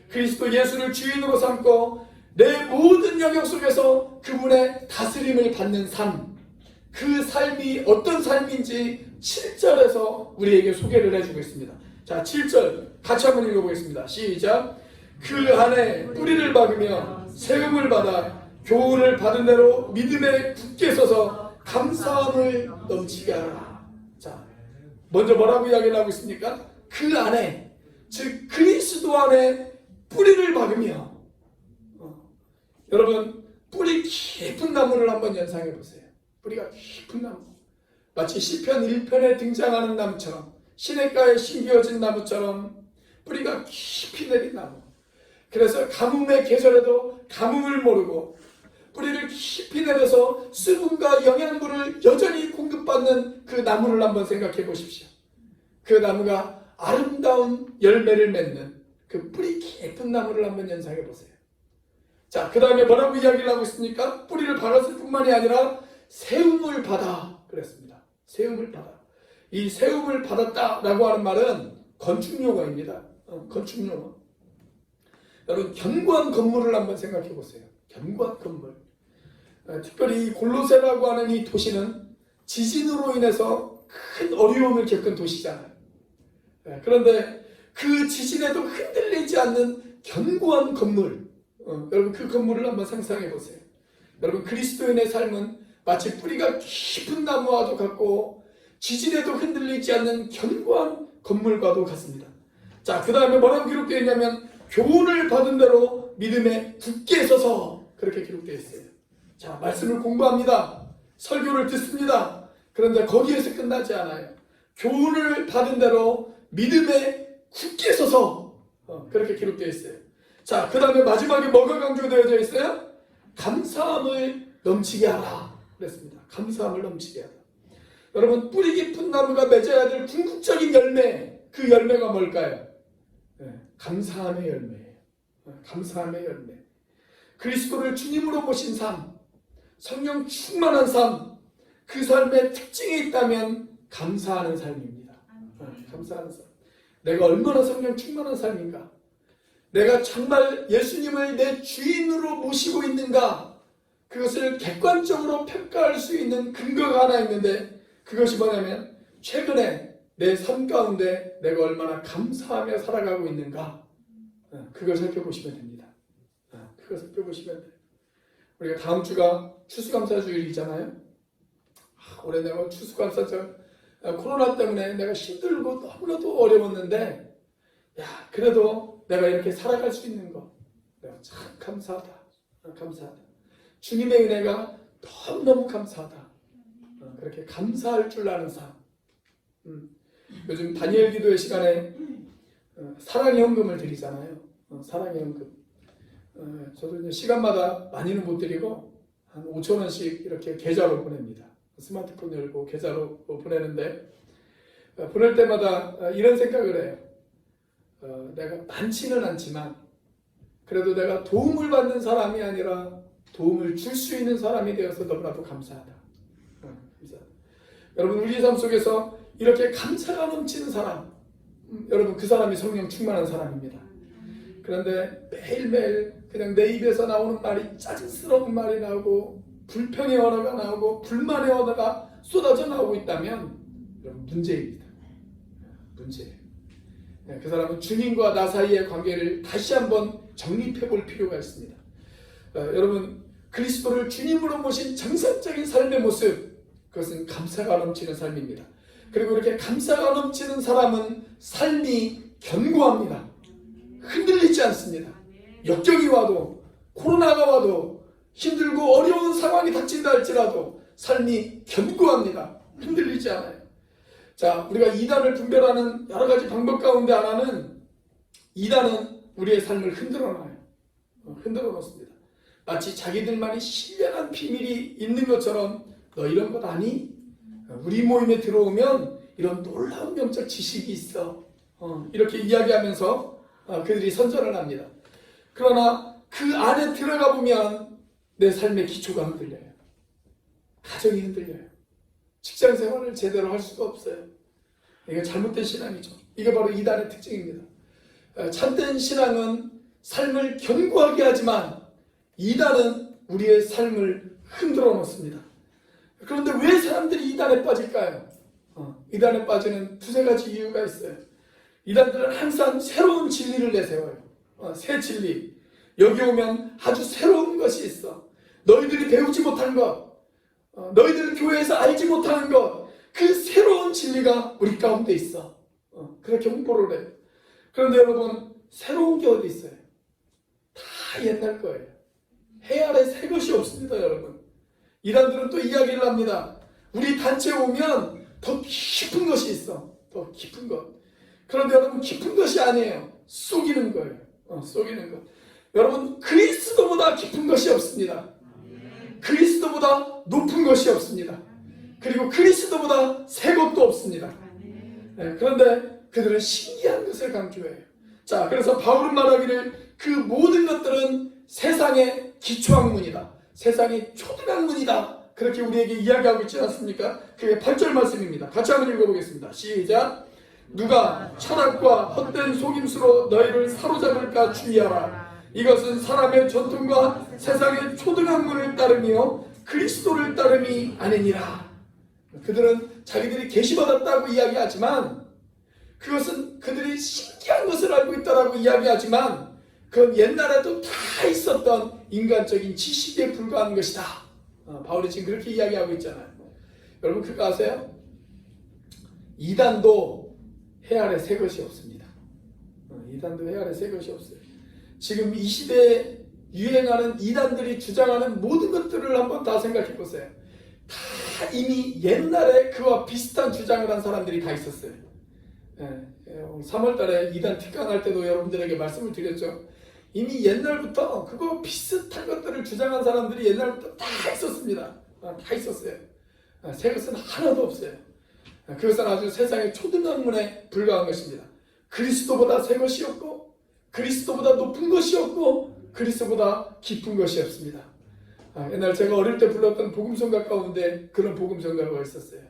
그리스도 예수를 주인으로 삼고 내 모든 영역 속에서 그분의 다스림을 받는 삶, 그 삶이 어떤 삶인지 7절에서 우리에게 소개를 해주고 있습니다. 자, 7절 같이 한번 읽어보겠습니다. 시작. 그 안에 뿌리를 박으며 세움을 받아 교훈을 받은 대로 믿음에 굳게 서서 감사함을 넘치게 하라. 자, 먼저 뭐라고 이야기를 하고 있습니까? 그 안에, 즉 그리스도 안에 뿌리를 박으며 여러분 뿌리 깊은 나무를 한번 연상해 보세요. 뿌리가 깊은 나무, 마치 시편 1편에 등장하는 나무처럼, 시냇가에 심겨진 나무처럼 뿌리가 깊이 내린 나무. 그래서 가뭄의 계절에도 가뭄을 모르고 뿌리를 깊이 내려서 수분과 영양분을 여전히 공급받는 그 나무를 한번 생각해 보십시오. 그 나무가 아름다운 열매를 맺는 그 뿌리 깊은 나무를 한번 연상해 보세요. 자, 그 다음에 뭐라고 이야기를 하고 있습니까? 뿌리를 박았을 뿐만이 아니라 세움을 받아 그랬습니다. 세움을 받아. 이 세움을 받았다라고 하는 말은 건축용어입니다. 건축용어. 여러분 견고한 건물을 한번 생각해 보세요. 견고한 건물. 특별히 골로새라고 하는 이 도시는 지진으로 인해서 큰 어려움을 겪은 도시잖아요. 그런데 그 지진에도 흔들리지 않는 견고한 건물. 여러분 그 건물을 한번 상상해 보세요. 여러분 그리스도인의 삶은 마치 뿌리가 깊은 나무와도 같고 지진에도 흔들리지 않는 견고한 건물과도 같습니다. 자, 그 다음에 뭐라고 기록되어 있냐면 교훈을 받은 대로 믿음에 굳게 서서 그렇게 기록되어 있어요. 자, 말씀을 공부합니다. 설교를 듣습니다. 그런데 거기에서 끝나지 않아요. 교훈을 받은 대로 믿음에 굳게 서서 그렇게 기록되어 있어요. 자, 그 다음에 마지막에 뭐가 강조되어져 있어요? 감사함을 넘치게 하라 그랬습니다. 감사함을 넘치게 하라. 여러분 뿌리 깊은 나무가 맺어야 될 궁극적인 열매, 그 열매가 뭘까요? 감사함의 열매예요. 감사함의 열매. 그리스도를 주님으로 모신 삶, 성령 충만한 삶, 그 삶의 특징이 있다면 감사하는 삶입니다. 감사하는 삶. 내가 얼마나 성령 충만한 삶인가? 내가 정말 예수님을 내 주인으로 모시고 있는가? 그것을 객관적으로 평가할 수 있는 근거가 하나 있는데 그것이 뭐냐면 최근에 내 삶 가운데 내가 얼마나 감사하며 살아가고 있는가? 그걸 살펴보시면 됩니다. 그걸 살펴보시면 돼요. 우리가 다음 주가 추수감사주일이잖아요. 올해 내가 추수감사절 코로나 때문에 내가 힘들고 너무나도 어려웠는데 그래도 내가 이렇게 살아갈 수 있는 거 내가 참 감사하다. 감사하다. 주님의 은혜가 너무너무 감사하다. 그렇게 감사할 줄 아는 삶. 요즘 다니엘 기도의 시간에 사랑의 헌금을 드리잖아요. 사랑의 헌금. 저도 이제 시간마다 많이는 못 드리고 한 5,000원씩 이렇게 계좌로 보냅니다. 스마트폰 열고 계좌로 보내는데 보낼 때마다 이런 생각을 해요. 내가 많지는 않지만 그래도 내가 도움을 받는 사람이 아니라 도움을 줄 수 있는 사람이 되어서 너무나도 감사하다. 감사하다. 여러분 우리 삶 속에서 이렇게 감사가 넘치는 사람, 여러분 그 사람이 성령 충만한 사람입니다. 그런데 매일매일 그냥 내 입에서 나오는 말이 짜증스러운 말이 나오고 불평의 언어가 나오고 불만의 언어가 쏟아져 나오고 있다면 여러분 문제입니다. 문제예요. 그 사람은 주님과 나 사이의 관계를 다시 한번 정립해 볼 필요가 있습니다. 여러분 그리스도를 주님으로 모신 정상적인 삶의 모습, 그것은 감사가 넘치는 삶입니다. 그리고 이렇게 감사가 넘치는 사람은 삶이 견고합니다. 흔들리지 않습니다. 역경이 와도 코로나가 와도 힘들고 어려운 상황이 닥친다 할지라도 삶이 견고합니다. 흔들리지 않아요. 자, 우리가 이단을 분별하는 여러 가지 방법 가운데 하나는 이단은 우리의 삶을 흔들어 놔요. 흔들어 놓습니다. 마치 자기들만이 신령한 비밀이 있는 것처럼 너 이런 것 아니? 우리 모임에 들어오면 이런 놀라운 영적 지식이 있어. 이렇게 이야기하면서 그들이 선전을 합니다. 그러나 그 안에 들어가 보면 내 삶의 기초가 흔들려요. 가정이 흔들려요. 직장 생활을 제대로 할 수가 없어요. 이게 잘못된 신앙이죠. 이게 바로 이단의 특징입니다. 참된 신앙은 삶을 견고하게 하지만 이단은 우리의 삶을 흔들어 놓습니다. 그런데 왜 사람들이 이단에 빠질까요? 이단에 빠지는 두세 가지 이유가 있어요. 이단들은 항상 새로운 진리를 내세워요. 새 진리. 여기 오면 아주 새로운 것이 있어. 너희들이 배우지 못한 것, 너희들 교회에서 알지 못하는 것, 그 새로운 진리가 우리 가운데 있어. 그렇게 홍보를 해요. 그런데 여러분, 새로운 게 어디 있어요? 다 옛날 거예요. 해 아래 새 것이 없습니다, 여러분. 이단들은 또 이야기를 합니다. 우리 단체에 오면 더 깊은 것이 있어. 더 깊은 것. 그런데 여러분, 깊은 것이 아니에요. 속이는 거예요. 속이는 것. 여러분, 그리스도보다 깊은 것이 없습니다. 그리스도보다 높은 것이 없습니다. 그리고 그리스도보다 새 것도 없습니다. 그런데 그들은 신기한 것을 강조해요. 자, 그래서 바울은 말하기를 그 모든 것들은 세상의 기초학문이다. 세상의 초등학문이다. 그렇게 우리에게 이야기하고 있지 않습니까? 그게 8절 말씀입니다. 같이 한번 읽어보겠습니다. 시작. 누가 철학과 헛된 속임수로 너희를 사로잡을까 주의하라. 이것은 사람의 전통과 세상의 초등학문을 따르며 그리스도를 따름이 아니니라. 그들은 자기들이 계시받았다고 이야기하지만 그것은 그들이 신기한 것을 알고 있다라고 이야기하지만 그건 옛날에도 다 있었던 인간적인 지식에 불과한 것이다. 바울이 지금 그렇게 이야기하고 있잖아요. 여러분 그거 아세요? 이단도 해 아래 새 것이 없습니다. 이단도 해 아래 새 것이 없어요. 지금 이 시대에 유행하는 이단들이 주장하는 모든 것들을 한번 다 생각해 보세요. 다 이미 옛날에 그와 비슷한 주장을 한 사람들이 다 있었어요. 3월달에 이단 특강할 때도 여러분들에게 말씀을 드렸죠. 이미 옛날부터 그거 비슷한 것들을 주장한 사람들이 옛날부터 다 있었습니다. 다 있었어요. 새 것은 하나도 없어요. 그것은 아주 세상의 초등학문에 불과한 것입니다. 그리스도보다 새 것이 없고 그리스도보다 높은 것이 없고 그리스도보다 깊은 것이 없습니다. 옛날 제가 어릴 때 불렀던 복음성가 가운데 그런 복음성가가 있었어요.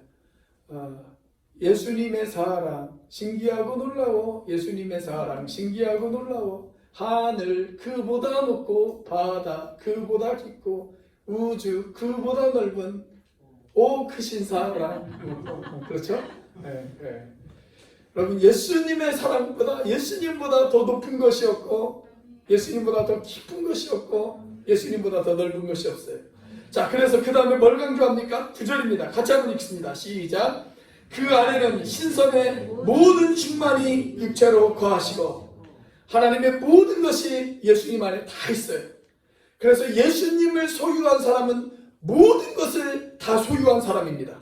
예수님의 사랑 신기하고 놀라워. 예수님의 사랑 신기하고 놀라워. 하늘 그보다 높고 바다 그보다 깊고 우주 그보다 넓은 오 크신 사랑. 그렇죠? 네. 여러분 예수님의 사랑보다 예수님보다 더 높은 것이 없고 예수님보다 더 깊은 것이 없고 예수님보다 더 넓은 것이 없어요. 자, 그래서 그 다음에 뭘 강조합니까? 9절입니다. 같이 한번 읽습니다. 시작. 그 안에는 신성의 모든 충만이 육체로 거하시고 하나님의 모든 것이 예수님 안에 다 있어요. 그래서 예수님을 소유한 사람은 모든 것을 다 소유한 사람입니다.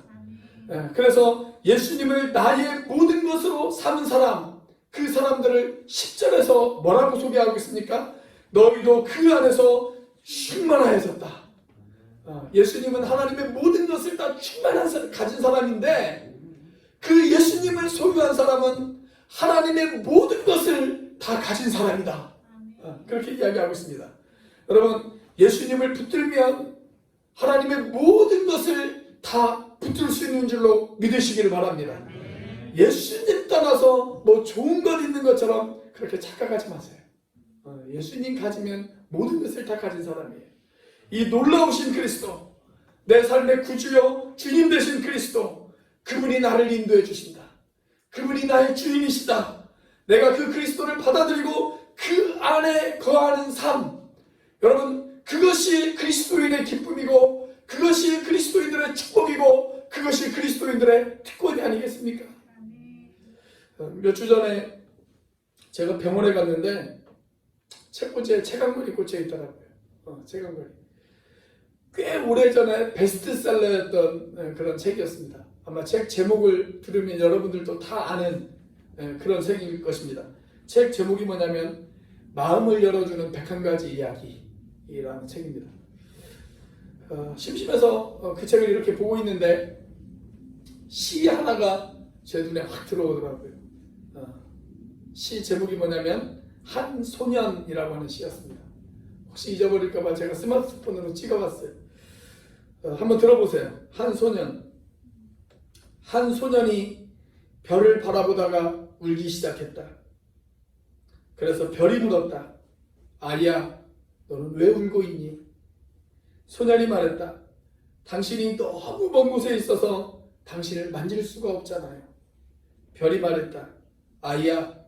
그래서 예수님을 나의 모든 것으로 삼은 사람, 그 사람들을 10절에서 뭐라고 소개하고 있습니까? 너희도 그 안에서 충만하여졌다. 예수님은 하나님의 모든 것을 다 가진 사람인데 그 예수님을 소유한 사람은 하나님의 모든 것을 다 가진 사람이다. 그렇게 이야기하고 있습니다. 여러분 예수님을 붙들면 하나님의 모든 것을 다 붙들 수 있는 줄로 믿으시기를 바랍니다. 예수님 떠나서 뭐 좋은 것 있는 것처럼 그렇게 착각하지 마세요. 예수님 가지면 모든 것을 다 가진 사람이에요. 이 놀라우신 그리스도, 내 삶의 구주요 주님 되신 그리스도, 그분이 나를 인도해 주신다. 그분이 나의 주인이시다. 내가 그 그리스도를 받아들이고 그 안에 거하는 삶, 여러분 그것이 그리스도인의 기쁨이고 그것이 그리스도인들의 축복이고 그것이 그리스도인들의 특권이 아니겠습니까? 몇 주 전에 제가 병원에 갔는데 책꽂이에 책한권이 꽂혀 있더라고요. 책한권이 꽤 오래전에 베스트셀러였던 그런 책이었습니다. 아마 책 제목을 들으면 여러분들도 다 아는 그런 책일 것입니다. 책 제목이 뭐냐면 마음을 열어주는 101가지 이야기라는 책입니다. 심심해서 그 책을 이렇게 보고 있는데 시 하나가 제 눈에 확 들어오더라고요. 시 제목이 뭐냐면 한 소년이라고 하는 시였습니다. 혹시 잊어버릴까봐 제가 스마트폰으로 찍어봤어요. 한번 들어보세요. 한 소년이 별을 바라보다가 울기 시작했다. 그래서 별이 물었다. 아리야, 너는 왜 울고 있니? 소년이 말했다. 당신이 너무 먼 곳에 있어서 당신을 만질 수가 없잖아요. 별이 말했다. 아이야,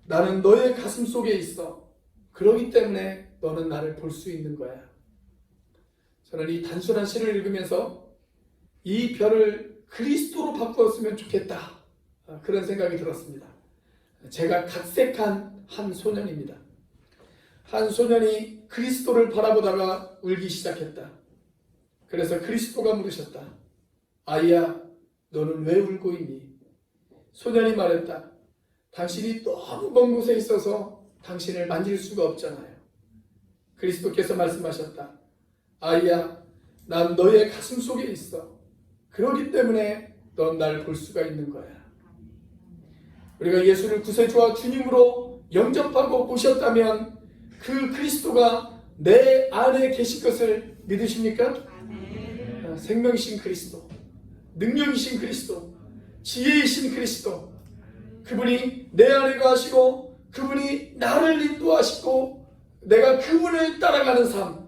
나는 너의 가슴 속에 있어. 그러기 때문에 너는 나를 볼 수 있는 거야. 저는 이 단순한 시를 읽으면서 이 별을 그리스도로 바꾸었으면 좋겠다. 그런 생각이 들었습니다. 제가 각색한 한 소년입니다. 한 소년이 그리스도를 바라보다가 울기 시작했다. 그래서 그리스도가 물으셨다. 아이야, 너는 왜 울고 있니? 소년이 말했다. 당신이 너무 먼 곳에 있어서 당신을 만질 수가 없잖아요. 그리스도께서 말씀하셨다. 아이야, 난 너의 가슴 속에 있어. 그렇기 때문에 넌 날 볼 수가 있는 거야. 우리가 예수를 구세주와 주님으로 영접하고 모셨다면 그 그리스도가 내 안에 계신 것을 믿으십니까? 생명이신 그리스도, 능력이신 그리스도, 지혜이신 그리스도, 그분이 내 안에 거하시고 그분이 나를 인도하시고 내가 그분을 따라가는 삶,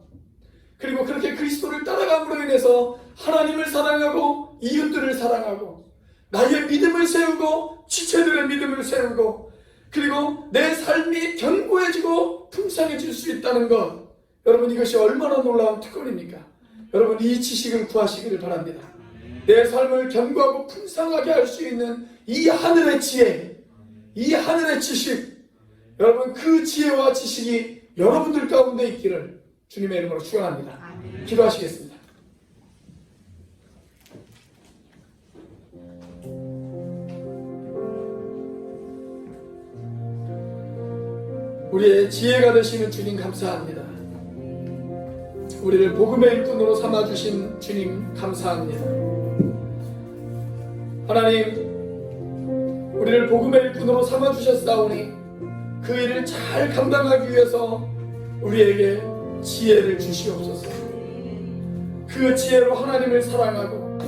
그리고 그렇게 그리스도를 따라감으로 인해서 하나님을 사랑하고 이웃들을 사랑하고 나의 믿음을 세우고 지체들의 믿음을 세우고 그리고 내 삶이 견고해지고 풍성해질 수 있다는 것, 여러분 이것이 얼마나 놀라운 특권입니까? 여러분 이 지식을 구하시기를 바랍니다. 내 삶을 견고하고 풍성하게 할 수 있는 이 하늘의 지혜, 이 하늘의 지식, 여러분 그 지혜와 지식이 여러분들 가운데 있기를 주님의 이름으로 축원합니다. 기도하시겠습니다. 우리의 지혜가 되시는 주님 감사합니다. 우리를 복음의 일꾼으로 삼아주신 주님 감사합니다. 하나님, 우리를 복음의 일꾼으로 삼아주셨사오니 그 일을 잘 감당하기 위해서 우리에게 지혜를 주시옵소서. 그 지혜로 하나님을 사랑하고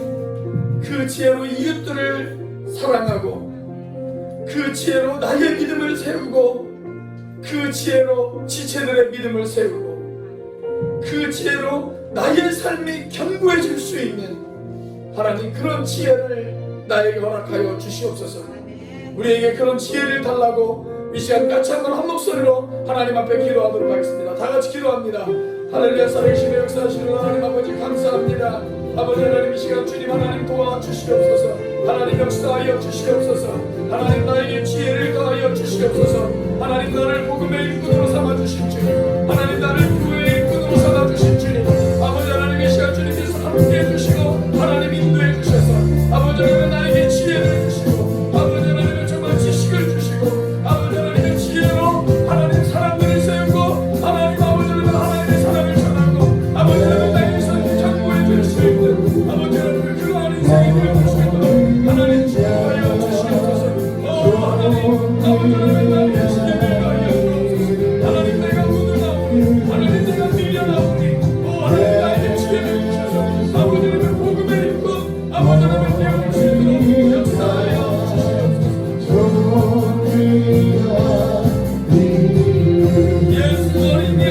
그 지혜로 이웃들을 사랑하고 그 지혜로 나의 믿음을 세우고 그 지혜로 지체들의 믿음을 세우고 그 지혜로 나의 삶이 견고해질 수 있는 하나님 그런 지혜를 나에게 허락하여 주시옵소서. 우리에게 그런 지혜를 달라고 이 시간 같이 한번 한 목소리로 하나님 앞에 기도하도록 하겠습니다. 다 같이 기도합니다. 할렐루야. 살아계시며 역사하시는 하나님 아버지 감사합니다. 아버지 하나님 이 시간 주님 하나님 도와주시옵소서. 하나님 역사하여 주시옵소서. 하나님 나에게 지혜를 더하여 주시옵소서. 하나님 나를 복음의 일꾼으로 삼아주신 주님, 하나님 나를 구원의 일꾼으로 삼아주신 주님, 아버지 하나님 이 시간 주님께서 함께 해주시고 하나님 인도해 주셔서 아버지 하나님 나에게 지혜를 주시고 아버지 하나님 정말 지식을 주시고 아버지 하나님의 지혜로 하나님 사람들을 세우고 하나님 아버지 하나님 하나님의 사랑을 전하고 아버지 하나님 나의 삶을 견고해 줄 수 있는 아버지 하나님 그러한 인생이 되어 주시도록 하나님 지혜하여 주시옵소서. 하나님 아버지 하나님 나의 지혜를 하여 주옵소서. 하나님 내가 묻어나오니 하나님 내가 밀려나오니 하나님 나에게 지혜를 주셔서 아버지 하나님 복음의 일꾼 아버지 하나님 되어 주시도록 역사하여 주시옵소서. 예수 어린 양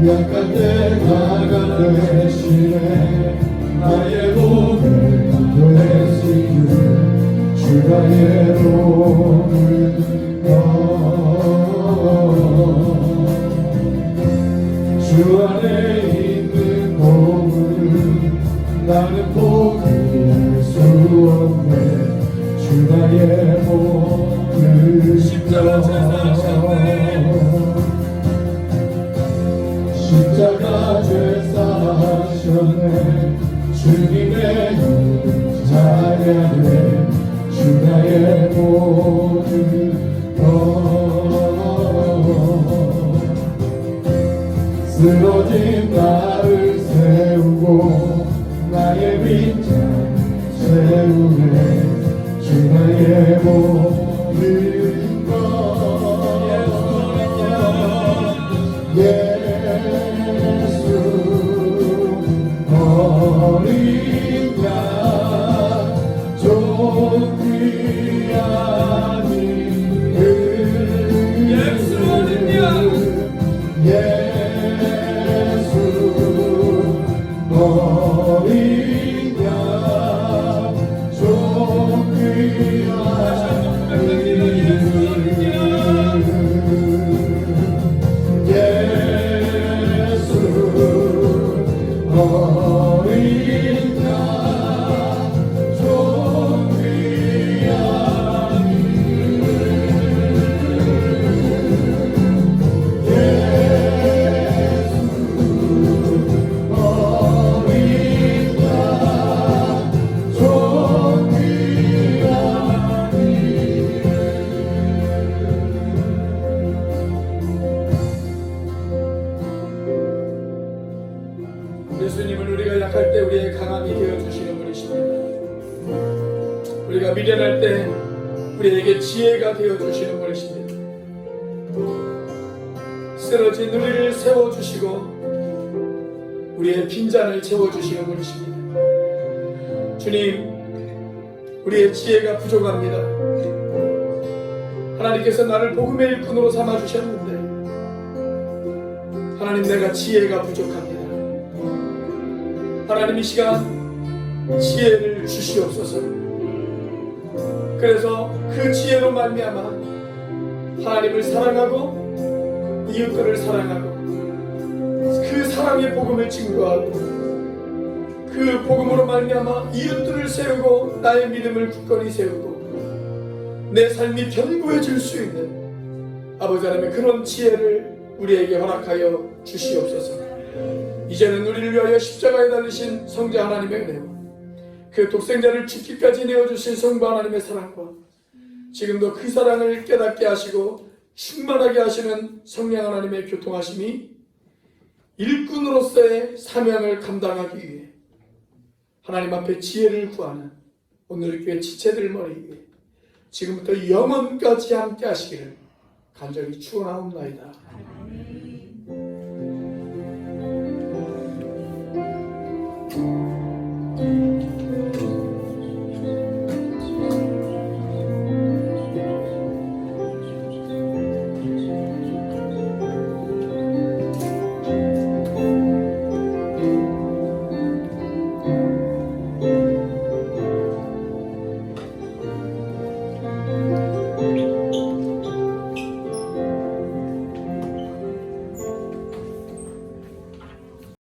약할 때 강한 대신에 나의 몸을 되시는 주의 몸을 주 안에 있는 몸을 나는 포기할 수 없네. 주 나의 몸을 십자가 죄사하셨네. 주님의 자녀네. 주 나의 모든 쓰러진 나를 세우고 나의 빈장 세우네. 주 나의 모든 것 예수 어린 양 좀 귀한 예수 어린 양 예수 어린 양 좀 귀한 예수 어린 양 좀 귀한 예수님은 우리가 약할 때 우리의 강함이 되어주시는 분이십니다. 우리가 미련할 때 우리에게 지혜가 되어주시는 분이십니다. 쓰러진 우리를 세워주시고 우리의 빈잔을 채워주시는 분이십니다. 주님, 우리의 지혜가 부족합니다. 하나님께서 나를 복음의 일꾼으로 삼아주셨는데 하나님, 내가 지혜가 부족합니다. 하나님, 이 시간 지혜를 주시옵소서. 그래서 그 지혜로 말미암아 하나님을 사랑하고 이웃들을 사랑하고 그 사랑의 복음을 증거하고 그 복음으로 말미암아 이웃들을 세우고 나의 믿음을 굳건히 세우고 내 삶이 견고해질 수 있는 아버지 하나님의 그런 지혜를 우리에게 허락하여 주시옵소서. 이제는 우리를 위하여 십자가에 달리신 성자 하나님의 은혜와 그 독생자를 죽기까지 내어주신 성부 하나님의 사랑과 지금도 그 사랑을 깨닫게 하시고 충만하게 하시는 성령 하나님의 교통하심이 일꾼으로서의 사명을 감당하기 위해 하나님 앞에 지혜를 구하는 오늘 교회 지체들 머리 위에 지금부터 영원까지 함께 하시기를 간절히 축원하옵나이다.